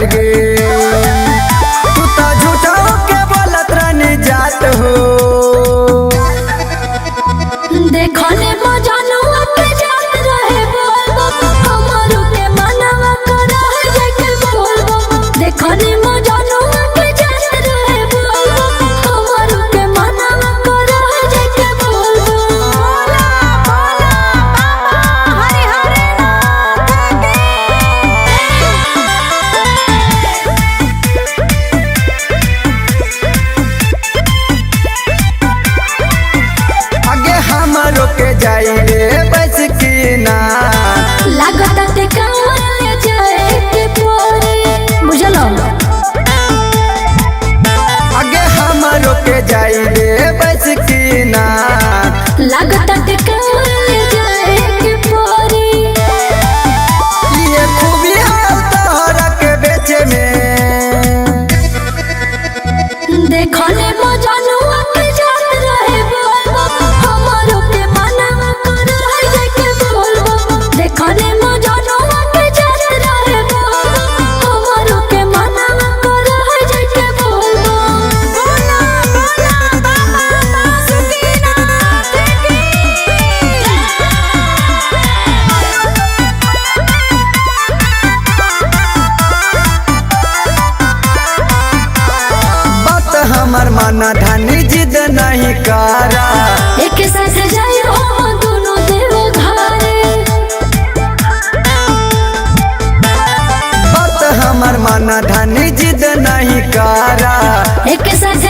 घर गे। तू तो झूठा के बोलत रहनी जात हो। देखने मजनुआ के जात रहे बोलबो, हमरो के मनवा करा है जाके बोलबो। देखने मजनुआ के जात रहे बोलबो, हमरो के मनवा करा है जाके बोलबो। बोला बोला बाबा हरि हरि नाथ के। आगे हमरो के जाई रे बस की ना। लागत ते काले जाए के पोरे बुझलो। आगे हमरो के जाई रे बस की ना। लागत ते काले जाए के पोरे। ये खूबी है तोहरा के बेचे में। देखने मजनुआ के जात रहे बोलबो, हमरो के मनवा करा है जाके बोलबो। देखने मजनुआ के जात रहे बोलबो, हमरो के मनवा करा है जाके बोलबो। बोला बोला बाबा सुखीनाथ की। बात हमर माना धानी जिद नहीं करा। एक साथ जाए हो दोनों देव घरे। बात हमर माना धानी जिद नहीं करा। एक साथ